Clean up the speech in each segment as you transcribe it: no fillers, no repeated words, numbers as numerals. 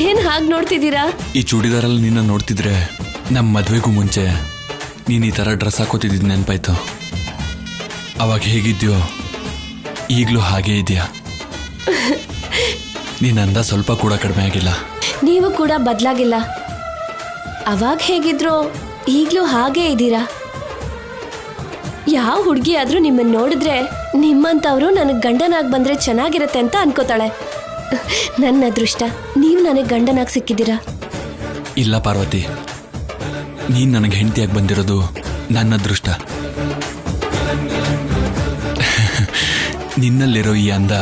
ಏನ್ ಹಾಗೆ ನೋಡ್ತಿದ್ದೀರಾ? ಈ ಚೂಡಿದಾರಲ್ಲಿ ನಿನ್ನ ನೋಡ್ತಿದ್ರೆ ನಮ್ಮ ಮದ್ವೆಗೂ ಮುಂಚೆ ನೀನ್ ಈ ತರ ಡ್ರೆಸ್ ಹಾಕೋತಿದ್ದ ನೆನಪಾಯ್ತು. ಅವಾಗ ಹೇಗಿದ್ಯೋ ಈಗಲೂ ಹಾಗೇ ಇದೆಯಾ. ನೀನ್ ಅಂದ ಸ್ವಲ್ಪ ಕೂಡ ಕಡಿಮೆ ಆಗಿಲ್ಲ. ನೀವು ಕೂಡ ಬದಲಾಗಿಲ್ಲ. ಅವಾಗ ಹೇಗಿದ್ರೋ ಈಗಲೂ ಹಾಗೇ ಇದ್ದೀರಾ. ಯಾವ ಹುಡುಗಿ ಆದ್ರೂ ನಿಮ್ಮನ್ನ ನೋಡಿದ್ರೆ ನಿಮ್ಮಂತವ್ರು ನನಗೆ ಗಂಡನಾಗಿ ಬಂದ್ರೆ ಚೆನ್ನಾಗಿರತ್ತೆ ಅಂತ ಅನ್ಕೋತಾಳೆ. ನನ್ನ ಅದೃಷ್ಟ ನೀವು ನನಗೆ ಗಂಡನಾಗಿ ಸಿಕ್ಕಿದ್ದೀರಾ. ಇಲ್ಲ ಪಾರ್ವತಿ, ನೀನ್ ನನಗೆ ಹೆಂಡತಿಯಾಗಿ ಬಂದಿರೋದು ನನ್ನ ಅದೃಷ್ಟ. ನಿನ್ನಲ್ಲಿರೋ ಈ ಅಂದ,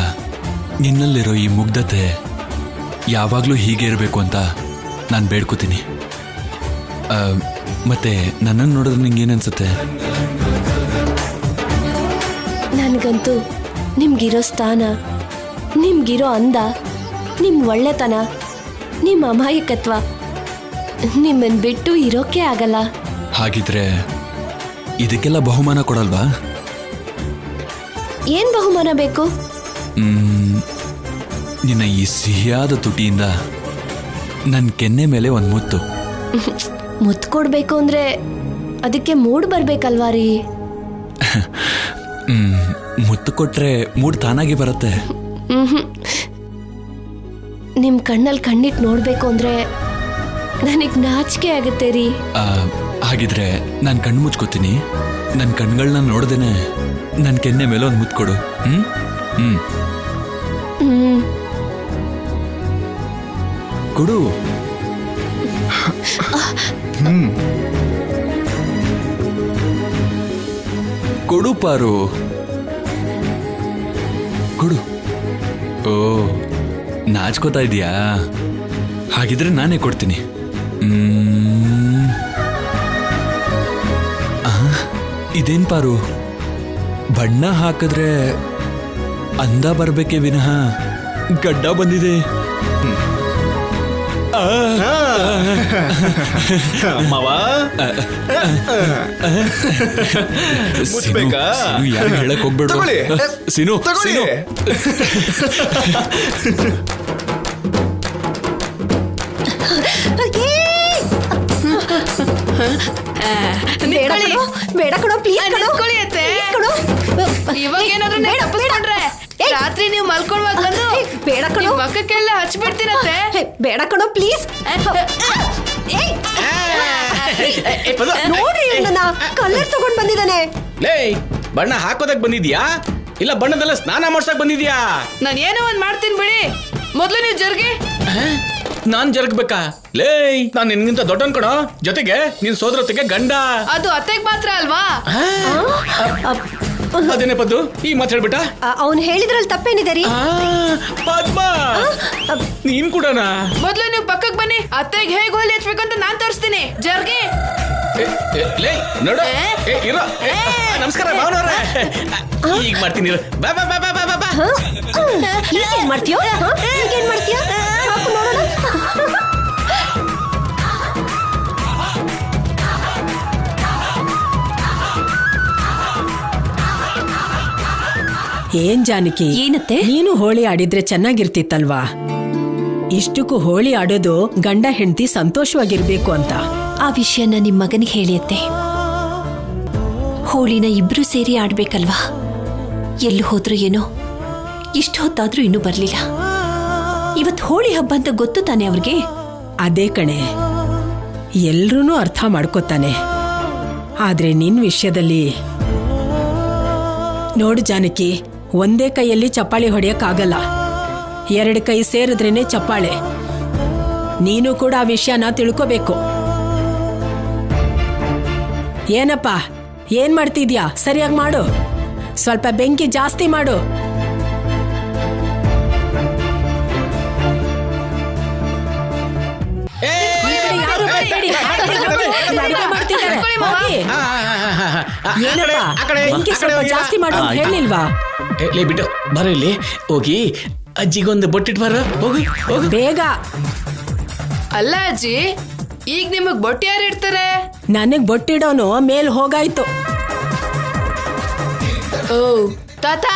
ನಿನ್ನಲ್ಲಿರೋ ಈ ಮುಗ್ಧತೆ ಯಾವಾಗಲೂ ಹೀಗೆ ಇರಬೇಕು ಅಂತ ನಾನು ಬೇಡ್ಕೋತೀನಿ. ಮತ್ತೆ ನನ್ನನ್ನು ನೋಡಿದ್ರೆ ನಿಂಗೇನನ್ಸುತ್ತೆ? ನನಗಂತೂ ನಿಮ್ಗಿರೋ ಸ್ಥಾನ, ನಿಮ್ಗಿರೋ ಅಂದ, ನಿಮ್ಮ ಒಳ್ಳೆತನ, ನಿಮ್ಮ ಅಮಾಯಕತ್ವ ನಿಮ್ಮನ್ನು ಬಿಟ್ಟು ಇರೋಕೆ ಆಗಲ್ಲ. ಹಾಗಿದ್ರೆ ಇದಕ್ಕೆಲ್ಲ ಬಹುಮಾನ ಕೊಡಲ್ವಾ? ಏನ್ ಬಹುಮಾನ ಬೇಕು? ನಿನ್ನ ಈ ಸಿಹಿಯಾದ ತುಟಿಯಿಂದ ನನ್ನ ಕೆನ್ನೆ ಮೇಲೆ ಒಂದು ಮುತ್ತು. ಮುತ್ತು ಕೊಡ್ಬೇಕು ಅಂದ್ರೆ ಅದಕ್ಕೆ ಮೂಡ್ ಬರ್ಬೇಕಲ್ವಾ ರೀ? ಮುತ್ತು ಕೊಟ್ರೆ ಮೂಡ್ ತಾನಾಗಿ ಬರುತ್ತೆ. ನಿಮ್ ಕಣ್ಣಲ್ಲಿ ಕಣ್ಣಿಟ್ಟು ನೋಡ್ಬೇಕು ಅಂದ್ರೆ ನನಗ್ ನಾಚಿಕೆ ಆಗುತ್ತೆ ರೀ. ಹಾಗಿದ್ರೆ ನಾನು ಕಣ್ಣು ಮುಚ್ಕೋತೀನಿ. ನನ್ನ ಕಣ್ಗಳನ್ನ ನೋಡ್ದೇನೆ ನನ್ನ ಕೆನ್ನೆ ಮೇಲೆ ಒಂದು ಮುತ್ತು ಕೊಡು. ಕೊಡು. ಕೊಡು ಪಾರು, ಕೊಡು. ಓ, ನಾಚ್ಕೋತಾ ಇದೀಯಾ? ಹಾಗಿದ್ರೆ ನಾನೇ ಕೊಡ್ತೀನಿ. ಇದೇನ್ ಪಾರು, ಬಣ್ಣ ಹಾಕಿದ್ರೆ ಅಂದ ಬರ್ಬೇಕೆ ವಿನಃ ಗಡ್ಡ ಬಂದಿದೆ. ಯಾರು ಹೇಳಕ್ ಹೋಗ್ಬೇಡ ಸಿನು. ಬೇಡ ಕಣೋ, ಪ್ಲೀಸ್. ಇವಾಗ ಏನಾದ್ರೂ ತಪ್ಪಿಸ್ಕೊಂಡ್ರೆ ರಾತ್ರಿ ನೀವು ಮಲ್ಕೊಳ್ಳುವಾಗ ಬಂದು ಬೇಡ ಕಣೋ, ಮಕ್ಕಕ್ಕೆಲ್ಲ ಹಚ್ಬಿಡ್ತೀರತ್ತೆ. ಬೇಡ ಕಣೋ, ಪ್ಲೀಸ್. ನೋಡಿ, ಕಲರ್ ತಗೊಂಡ್ ಬಂದಿದ್ದಾನೆ. ಬಣ್ಣ ಹಾಕೋದಕ್ ಬಂದಿದ್ಯಾ ಇಲ್ಲ ಬಣ್ಣದಲ್ಲ ಸ್ನಾನ ಮಾಡ್ಸಕ್ ಬಂದಿದ್ಯಾ? ನಾನು ಏನೋ ಒಂದ್ ಮಾಡ್ತೀನಿ ಬಿಡಿ. ಮೊದ್ಲು ನೀವು ಜರ್ಗಿ. ನಾನ್ ಜರ್ಗ್ಬೇಕಾ? ನಾನ್ ನಿನ್ಗಿಂತ ದೊಡ್ಡವನ್ ಕಣೋ. ಜೊತೆಗೆ ನಿನ್ ಸೋದರತೆಗೆ ಗಂಡ. ಅದು ಅತ್ತೆಗ್ ಮಾತ್ರ ಅಲ್ವಾ? ಅದೇನೇ ಪದ್ದು ಈ ಮಾತು ಹೇಳ್ಬಿಟ್ಟ? ಅವ್ನು ಹೇಳಿದ್ರಲ್ಲಿ ತಪ್ಪೇನಿದೆ ರೀ? ಪದ್ಮ, ನೀನ್ ಕೂಡನಾ? ಮೊದ್ಲು ನೀವು ಪಕ್ಕಕ್ಕೆ ಬನ್ನಿ. ಅತ್ತೆಗೆ ಹೇಗೆ ಹೋಲಿ ಹಚ್ಬೇಕಂತ ನಾನ್ ತೋರಿಸ್ತೀನಿ. ಜರ್ಗಿ. ನೋಡು, ನಮಸ್ಕಾರ ಭಾವನವ್ರೆ. ಈಗ ಮಾಡ್ತೀನಿ. ಬಾ ಬಾ ಬಾ ಬಾ ಬಾ ಬಾ. ಏನ್ ಮಾಡ್ತೀಯೋ? ಏನ್ ಮಾಡ್ತೀಯ? ಏನ್ ಜಾನಕಿ, ಏನತ್ತೆ? ನೀನು ಹೋಳಿ ಆಡಿದ್ರೆ ಚೆನ್ನಾಗಿರ್ತಿತ್ತಲ್ವಾ? ಇಷ್ಟಕ್ಕೂ ಹೋಳಿ ಆಡೋದು ಗಂಡ ಹೆಂಡತಿ ಸಂತೋಷವಾಗಿರ್ಬೇಕು ಅಂತ. ಆ ವಿಷಯನ ನಿಮ್ ಮಗನಿಗೆ ಹೇಳಿಯತ್ತೆ. ಹೋಳಿನ ಇಬ್ರು ಸೇರಿ ಆಡ್ಬೇಕಲ್ವಾ? ಎಲ್ಲಿ ಹೋದ್ರು ಏನೋ, ಇಷ್ಟು ಹೊತ್ತಾದ್ರೂ ಇನ್ನೂ ಬರ್ಲಿಲ್ಲ. ಇವತ್ ಹೋಳಿ ಹಬ್ಬ ಅಂತ ಗೊತ್ತು ತಾನೆ ಅವ್ರಿಗೆ? ಅದೇ ಕಣೆ, ಎಲ್ರೂ ಅರ್ಥ ಮಾಡ್ಕೋತಾನೆ. ಆದ್ರೆ ನಿನ್ ವಿಷಯದಲ್ಲಿ ನೋಡು ಜಾನಕಿ, ಒಂದೇ ಕೈಯಲ್ಲಿ ಚಪ್ಪಾಳಿ ಹೊಡೆಯಕ್ಕಾಗಲ್ಲ. 2 ಕೈ ಸೇರಿದ್ರೇನೆ ಚಪ್ಪಾಳೆ. ನೀನು ಕೂಡ ಆ ವಿಷಯನ ತಿಳ್ಕೋಬೇಕು. ಏನಪ್ಪ, ಏನ್ ಮಾಡ್ತಿದ್ಯಾ? ಸರಿಯಾಗಿ ಮಾಡು. ಸ್ವಲ್ಪ ಬೆಂಕಿ ಜಾಸ್ತಿ ಮಾಡು. ಬೆಂಕಿ ಸ್ವಲ್ಪ ಜಾಸ್ತಿ ಮಾಡು ಹೇಳಿಲ್ವಾ? ಬಿಟ್ಟು ಬರ ಇಲ್ಲಿ. ಹೋಗಿ ಅಜ್ಜಿಗೊಂದು ಬೊಟ್ಟಿಟ್ ಬರ. ಹೋಗು ಹೋಗು ಬೇಗ. ಅಲ್ಲ ಅಜ್ಜಿ, ಈಗ ನಿಮಗ್ ಬೊಟ್ಟೆ ಯಾರು ಇಡ್ತಾರೆ? ನನಗ್ ಬೊಟ್ಟಿಡೋನು ಮೇಲ್ ಹೋಗಾಯ್ತು. ಓ ತಾತ,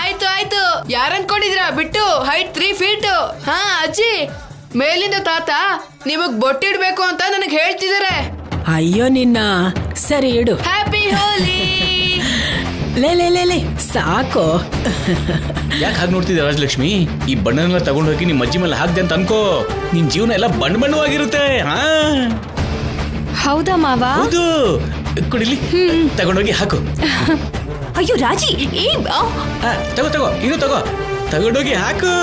ಆಯ್ತು ಆಯ್ತು. ಯಾರ್ ಅನ್ಕೊಂಡಿದ್ರ ಬಿಟ್ಟು ಹೈಟ್ 3 feet. ಹಾ ಅಜ್ಜಿ, ಮೇಲಿಂದ ತಾತ ನಿಮಗ್ ಬೊಟ್ಟಿಡ್ಬೇಕು ಅಂತ ನನಗ್ ಹೇಳ್ತಿದಾರೆ. ಅಯ್ಯೋ ನಿನ್ನ, ಸರಿ ಇಡು. ಹ್ಯಾಪಿ ಹೋಲಿ. ಲೇ ಸಾಕು. ಯಾಕೆ ಹಾಗೆ ನೋಡ್ತಿದ್ದೆ ರಾಜಲಕ್ಷ್ಮಿ? ಈ ಬಣ್ಣನೆಲ್ಲ ತಗೊಂಡು ಹೋಗಿ ನಿಮ್ಮ ಅಜ್ಜಿ ಮೇಲೆ ಹಾಕ್ದೆ ಅಂತ ಅನ್ಕೋ. ನಿನ್ ಜೀವನ ಎಲ್ಲ ಬಣ್ಣವಾಗಿರುತ್ತೆ. ಹಾ ಹೌದಾ ಮಾವ? ಹೌದು, ಕೊಡಿಲಿ, ತಗೊಂಡೋಗಿ ಹಾಕು. ಅಯ್ಯೋ ರಾಜಿ, ತಗೋ ಇನ್ನು ತಗೊಂಡೋಗಿ ಹಾಕು.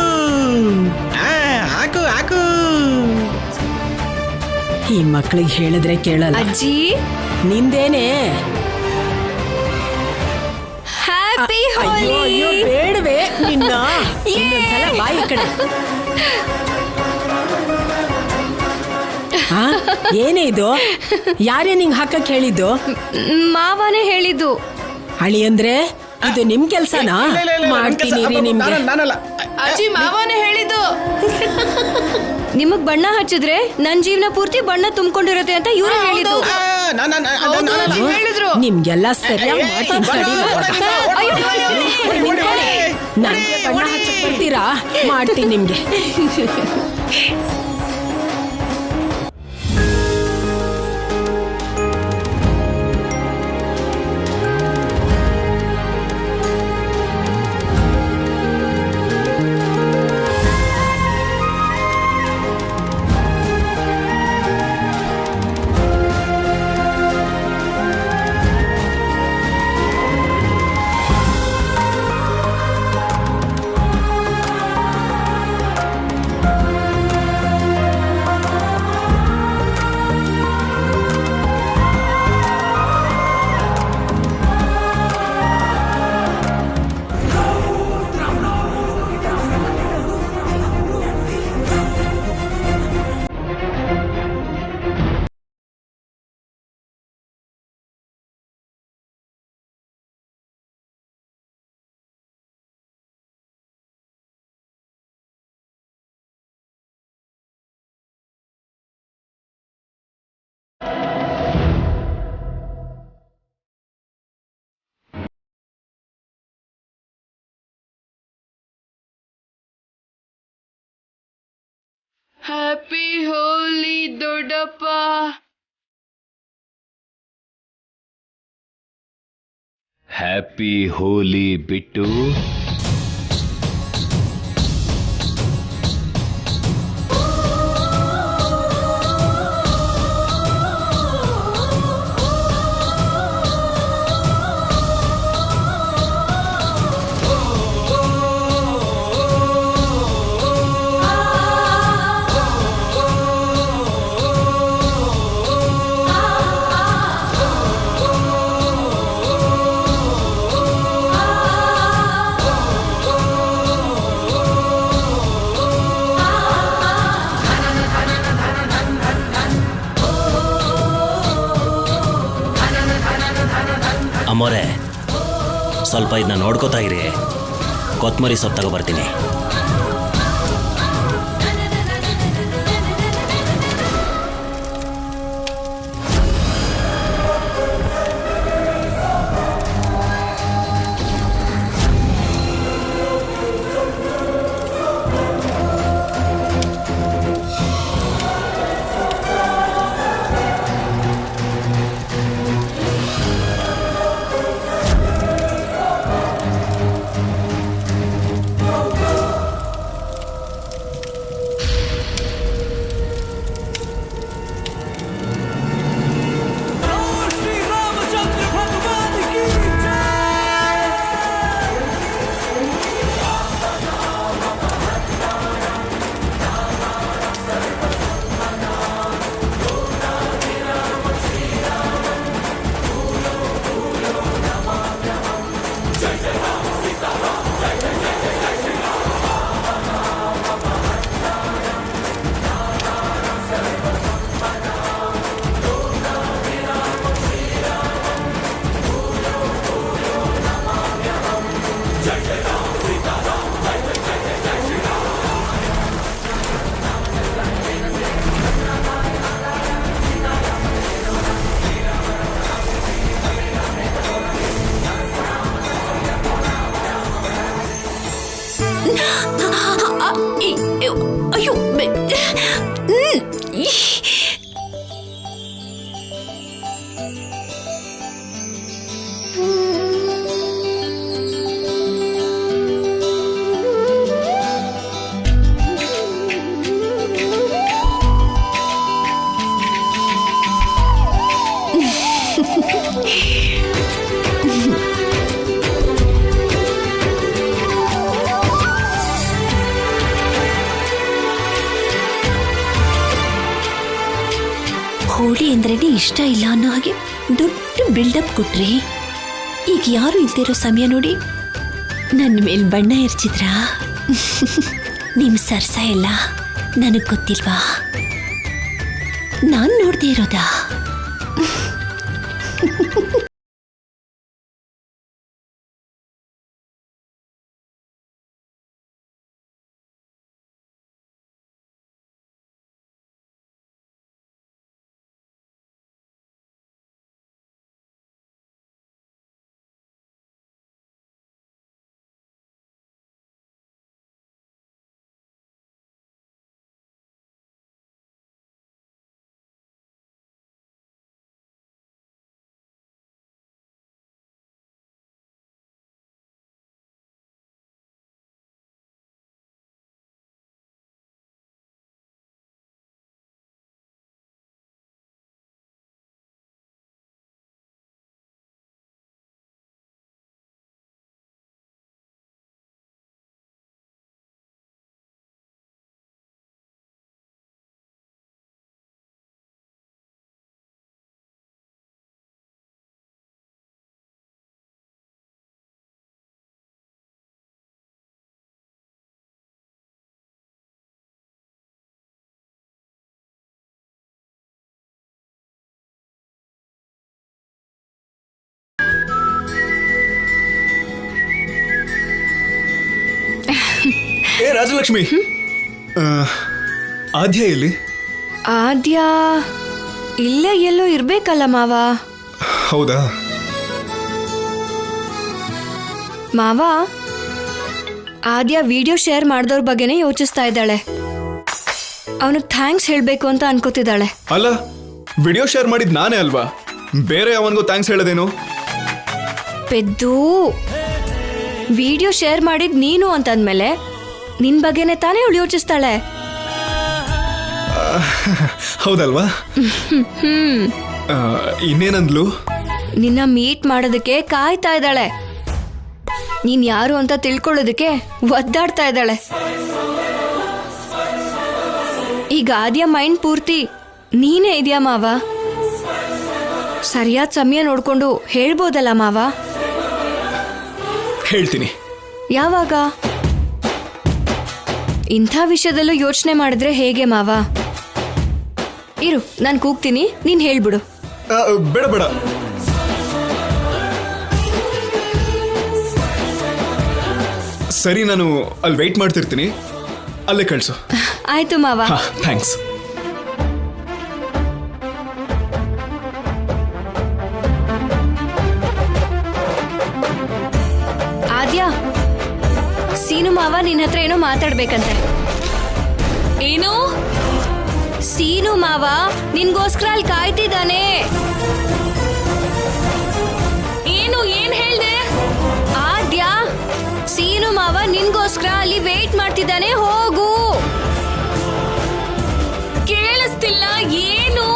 ಹಾಕು ಹಾಕು. ಈ ಮಕ್ಳಿಗೆ ಹೇಳಿದ್ರೆ ಕೇಳಲ್ಲ. ಅಜ್ಜಿ ನಿಂದೇನೆ. ಹ್ಯಾಪಿ ಹೋಲಿ. ಅಯ್ಯೋ ಬೇಡವೇ ನಿನ್ನ. ಇನ್ನೊಂದ್ಸಲ ಬಾಯಿ ಕಡೆ. ಏನೇ ಇದು? ಯಾರೇ ನಿಂಗ್ ಹಾಕಕ್ ಹೇಳಿದ್ದು? ಮಾವನೇ ಹೇಳಿದ್ದು. ಹಳಿ ಅಂದ್ರೆ ಇದು ನಿಮ್ ಕೆಲ್ಸನಾ? ಮಾಡ್ತೀನಿ ನಿಮ್ಗೆ. ಅಜ್ಜಿ ಮಾವನೇ ಹೇಳಿದ್ದು. ನಿಮಗ್ ಬಣ್ಣ ಹಚ್ಚಿದ್ರೆ ನನ್ ಜೀವನ ಪೂರ್ತಿ ಬಣ್ಣ ತುಂಬಿಕೊಂಡಿರುತ್ತೆ ಅಂತ ಇವ್ರು ಹೇಳಿದ್ದು. ಹೇಳಿದ್ರು. ನಿಮ್ಗೆಲ್ಲ ಸರಿಯಾಗಿ ಮಾಡ್ತೀನಿ. ನನ್ಗೆ ಬಣ್ಣ ಹಚ್ಚಕ್ ಬರ್ತೀರಾ? ಮಾಡ್ತೀನಿ ನಿಮ್ಗೆ. ಹ್ಯಾಪಿ ಹೋಲಿ ದೊಡ್ಡಪ್ಪ. ಹ್ಯಾಪಿ ಹೋಲಿ ಬಿಟ್ಟು. ಅಮ್ಮೋರೆ, ಸ್ವಲ್ಪ ಇದನ್ನ ನೋಡ್ಕೋತಾ ಇರಿ. ಕೊತ್ತಂಬರಿ ಸೊಪ್ಪು ತಗೊಬರ್ತೀನಿ. ಅಯ್ಯೋ ಹೋಳಿ ಅಂದ್ರೇನೆ ಇಷ್ಟ ಇಲ್ಲ ಅನ್ನೋ ಹಾಗೆ ದೊಡ್ಡ ಬಿಲ್ಡಪ್ ಕೊಟ್ರಿ. ಈಗ ಯಾರು ಇಲ್ದಿರೋ ಸಮಯ ನೋಡಿ ನನ್ನ ಮೇಲ್ ಬಣ್ಣ ಎರಚಿದ್ರಾ? ನಿಮ್ ಸರ್ಸ ಎಲ್ಲ ನನಗ್ ಗೊತ್ತಿಲ್ವಾ? ನಾನ್ ನೋಡ್ದೇ ಇರೋದಾ? ಏ ರಾಜಲಕ್ಷ್ಮಿ, ಆದ್ಯ ಎಲ್ಲಿ? ಆದ್ಯ ಇಲ್ಲೇ ಎಲ್ಲೋ ಇರ್ಬೇಕಲ್ಲ ಮಾವ. ಹೌದಾ? ಮಾವ, ಆದ್ಯ ವಿಡಿಯೋ ಶೇರ್ ಮಾಡಿದವ್ರ ಬಗ್ಗೆನೇ ಯೋಚಿಸ್ತಾ ಇದ್ದಾಳೆ. ಅವನಿಗೆ ಥ್ಯಾಂಕ್ಸ್ ಹೇಳ್ಬೇಕು ಅಂತ ಅನ್ಕೋತಿದ್ದಾಳೆ. ಅಲ್ಲ, ವಿಡಿಯೋ ಶೇರ್ ಮಾಡಿದ್ ನಾನೇ ಅಲ್ವಾ? ಬೇರೆ ಅವನಿಗೂ ಥ್ಯಾಂಕ್ಸ್ ಹೇಳೋದೇನು? ಪೆದ್ದು, ವಿಡಿಯೋ ಶೇರ್ ಮಾಡಿದ್ ನೀನು ಅಂತಂದ್ಮೇಲೆ ನಿನ್ ಬಗ್ಗೆನೆ ತಾನೇ ಅವಳು ಯೋಚಿಸ್ತಾಳೆ. ಹೌದಲ್ವಾ? ಇನ್ನೇನಂದ್ಲು? ನಿನ್ನ ಮೀಟ್ ಮಾಡೋದಕ್ಕೆ ಕಾಯ್ತಾ ಇದ್ದಾಳೆ. ನೀನ್ ಯಾರು ಅಂತ ತಿಳ್ಕೊಳ್ಳೋದಕ್ಕೆ ಒದ್ದಾಡ್ತಾ ಇದ್ದಾಳೆ. ಈಗ ಆದ್ಯ ಮೈಂಡ್ ಪೂರ್ತಿ ನೀನೇ ಇದೆಯಾ ಮಾವ? ಸರಿಯಾದ ಸಮಯ ನೋಡ್ಕೊಂಡು ಹೇಳ್ಬೋದಲ್ಲ ಮಾವ? ಹೇಳ್ತೀನಿ. ಯಾವಾಗ? ಇಂಥ ವಿಷಯದಲ್ಲೂ ಯೋಚನೆ ಮಾಡಿದ್ರೆ ಹೇಗೆ ಮಾವ? ಇರು, ನಾನು ಕೂಗ್ತೀನಿ, ನೀನ್ ಹೇಳ್ಬಿಡು. ಬೇಡ ಬೇಡ, ಸರಿ, ನಾನು ಅಲ್ಲಿ ವೆಯ್ಟ್ ಮಾಡ್ತಿರ್ತೀನಿ, ಅಲ್ಲೇ ಕಳ್ಸು. ಆಯ್ತು ಮಾವ. ಥ್ಯಾಂಕ್ಸ್. ಆದ್ಯ, ಸೀನು ಮಾವ ನಿನ್ನ ಹತ್ರ ಏನೋ ಮಾತಾಡ್ಬೇಕಂತೆ. ಏನು? ಸೀನು ಮಾವ ನಿನ್ಗೋಸ್ಕರ ಅಲ್ಲಿ ಕಾಯ್ತಿದ್ದಾನೆ. ಏನು? ಏನ್ ಹೇಳ್ದೆ? ಆದ್ಯ, ಸೀನು ಮಾವ ನಿನ್ಗೋಸ್ಕರ ಅಲ್ಲಿ ವೇಟ್ ಮಾಡ್ತಿದ್ದಾನೆ, ಹೋಗು. ಕೇಳಿಸ್ತಿಲ್ಲ ಏನು?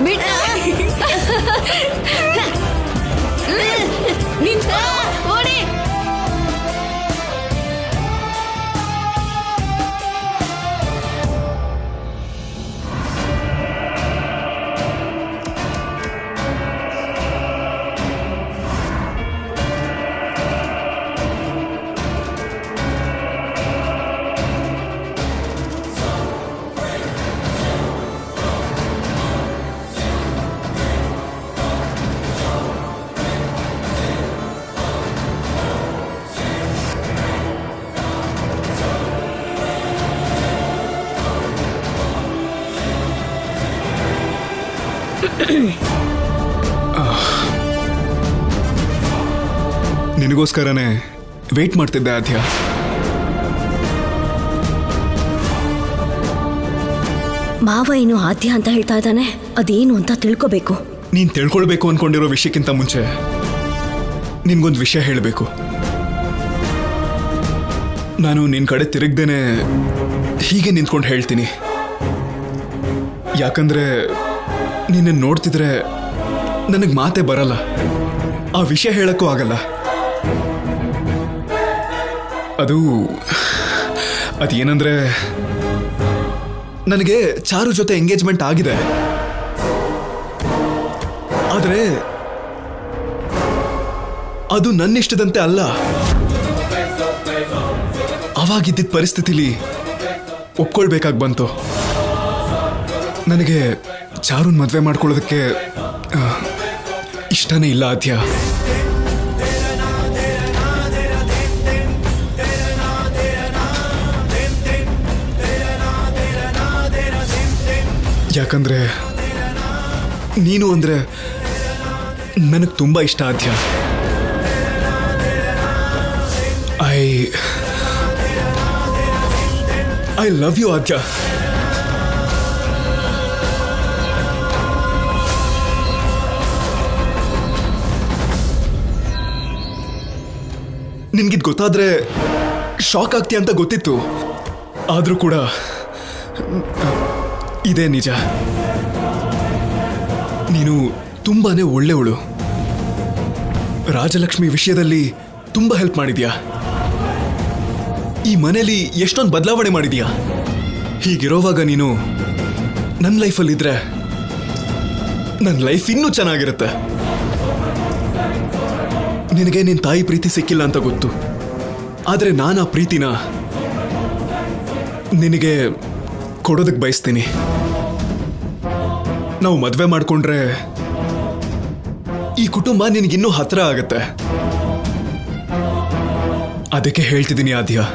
ಬಿಡ. ಓಡಿ. ನಿನಗೋಸ್ಕರನೇ ವೇಟ್ ಮಾಡ್ತಿದ್ದೆ ಆದ್ಯ. ಮಾವ ಏನು ಆದ್ಯ ಅಂತ ಹೇಳ್ತಾ ಇದ್ದಾನೆ, ಅದೇನು ಅಂತ ತಿಳ್ಕೋಬೇಕು. ನೀನ್ ತಿಳ್ಕೊಳ್ಬೇಕು ಅನ್ಕೊಂಡಿರೋ ವಿಷಯಕ್ಕಿಂತ ಮುಂಚೆ ನಿನ್ಗೊಂದು ವಿಷಯ ಹೇಳಬೇಕು. ನಾನು ನಿನ್ ಕಡೆ ತಿರುಗ್ದೇನೆ ಹೀಗೆ ನಿಂತ್ಕೊಂಡು ಹೇಳ್ತೀನಿ. ಯಾಕಂದ್ರೆ ನಿನ್ನ ನೋಡ್ತಿದ್ರೆ ನನಗೆ ಮಾತೇ ಬರಲ್ಲ, ಆ ವಿಷಯ ಹೇಳಕ್ಕೂ ಆಗಲ್ಲ. ಅದೇನಂದ್ರೆ ನನಗೆ ಚಾರು ಜೊತೆ ಎಂಗೇಜ್ಮೆಂಟ್ ಆಗಿದೆ. ಆದರೆ ಅದು ನನ್ನಿಷ್ಟದಂತೆ ಅಲ್ಲ. ಅವಾಗಿದ್ದ ಪರಿಸ್ಥಿತಿಲಿ ಒಪ್ಕೊಳ್ಬೇಕಾಗಿ ಬಂತು. ನನಗೆ ಚಾರುನ್ ಮದುವೆ ಮಾಡ್ಕೊಳ್ಳೋದಕ್ಕೆ ಇಷ್ಟನೇ ಇಲ್ಲ ಆದ್ಯ. ಯಾಕಂದ್ರೆ ನೀನು ಅಂದ್ರೆ ನನಗೆ ತುಂಬಾ ಇಷ್ಟ ಆದ್ಯ. ಐ ಲವ್ ಯು ಆದ್ಯ. ನಿನ್ಗಿದ್ ಗೊತ್ತಾದ್ರೆ ಶಾಕ್ ಆಗ್ತೀಯ ಅಂತ ಗೊತ್ತಿತ್ತು. ಆದ್ರೂ ಕೂಡ ಇದೇ ನಿಜ. ನೀನು ತುಂಬಾನೇ ಒಳ್ಳೆಯವಳು. ರಾಜಲಕ್ಷ್ಮಿ ವಿಷಯದಲ್ಲಿ ತುಂಬಾ ಹೆಲ್ಪ್ ಮಾಡಿದ್ಯಾ. ಈ ಮನೇಲಿ ಎಷ್ಟೊಂದು ಬದಲಾವಣೆ ಮಾಡಿದ್ಯಾ. ಹೀಗಿರೋವಾಗ ನೀನು ನನ್ನ ಲೈಫಲ್ಲಿದ್ರೆ ನನ್ನ ಲೈಫ್ ಇನ್ನೂ ಚೆನ್ನಾಗಿರುತ್ತೆ. ನಿನಗೆ ನಿನ್ನ ತಾಯಿ ಪ್ರೀತಿ ಸಿಕ್ಕಿಲ್ಲ ಅಂತ ಗೊತ್ತು. ಆದರೆ ನಾನು ಆ ಪ್ರೀತಿನ ನಿನಗೆ ಕೊಡೋದಕ್ಕೆ ಬಯಸ್ತೀನಿ. ನಾವು ಮದುವೆ ಮಾಡಿಕೊಂಡ್ರೆ ಈ ಕುಟುಂಬ ನಿನಗಿನ್ನೂ ಹತ್ರ ಆಗತ್ತೆ. ಅದಕ್ಕೆ ಹೇಳ್ತಿದ್ದೀನಿ ಆದ್ಯ,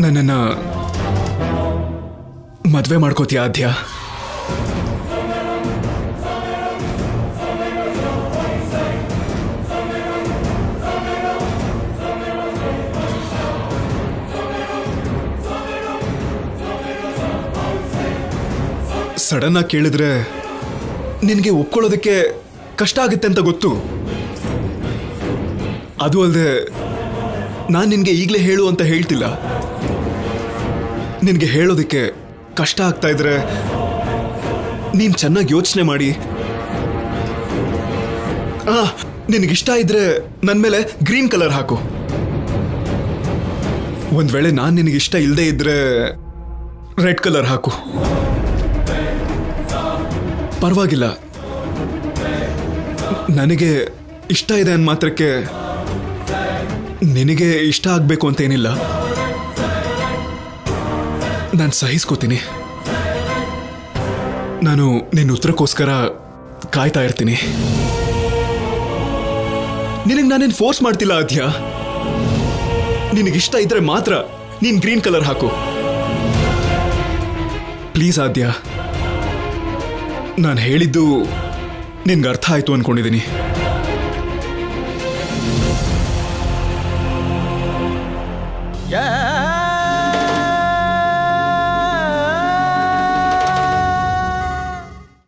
ನನ್ನನ್ನ ಮದುವೆ ಮಾಡ್ಕೋತೀಯ ಆದ್ಯ? ಸಡನ್ ಆಗಿ ಕೇಳಿದ್ರೆ ನಿನಗೆ ಒಪ್ಕೊಳ್ಳೋದಕ್ಕೆ ಕಷ್ಟ ಆಗುತ್ತೆ ಅಂತ ಗೊತ್ತು. ಅದು ಅಲ್ಲದೆ ನಾನು ನಿನಗೆ ಈಗಲೇ ಹೇಳು ಅಂತ ಹೇಳ್ತಿಲ್ಲ. ನಿನಗೆ ಹೇಳೋದಕ್ಕೆ ಕಷ್ಟ ಆಗ್ತಾ ಇದ್ರೆ ನೀನು ಚೆನ್ನಾಗಿ ಯೋಚನೆ ಮಾಡಿ, ನಿನಗಿಷ್ಟ ಇದ್ರೆ ನನ್ನ ಮೇಲೆ ಗ್ರೀನ್ ಕಲರ್ ಹಾಕು. ಒಂದ್ ವೇಳೆ ನಾನು ನಿನಗಿಷ್ಟ ಇಲ್ಲದೆ ಇದ್ರೆ ರೆಡ್ ಕಲರ್ ಹಾಕು. ಪರವಾಗಿಲ್ಲ, ನನಗೆ ಇಷ್ಟ ಇದೆ ಅಂದ ಮಾತ್ರಕ್ಕೆ ನಿನಗೆ ಇಷ್ಟ ಆಗಬೇಕು ಅಂತೇನಿಲ್ಲ. ನಾನು ಸಹಿಸ್ಕೋತೀನಿ. ನಾನು ನಿನ್ನ ಉತ್ತರಕ್ಕೋಸ್ಕರ ಕಾಯ್ತಾ ಇರ್ತೀನಿ. ನಿನಗೆ ನಾನೇನು ಫೋರ್ಸ್ ಮಾಡ್ತಿಲ್ಲ ಆದ್ಯ. ನಿನಗಿಷ್ಟ ಇದ್ರೆ ಮಾತ್ರ ನೀನು ಗ್ರೀನ್ ಕಲರ್ ಹಾಕು ಪ್ಲೀಸ್ ಆದ್ಯ. ನಾನು ಹೇಳಿದ್ದು ನಿನ್ಗೆ ಅರ್ಥ ಆಯ್ತು ಅನ್ಕೊಂಡಿದ್ದೀನಿ. ಯಾ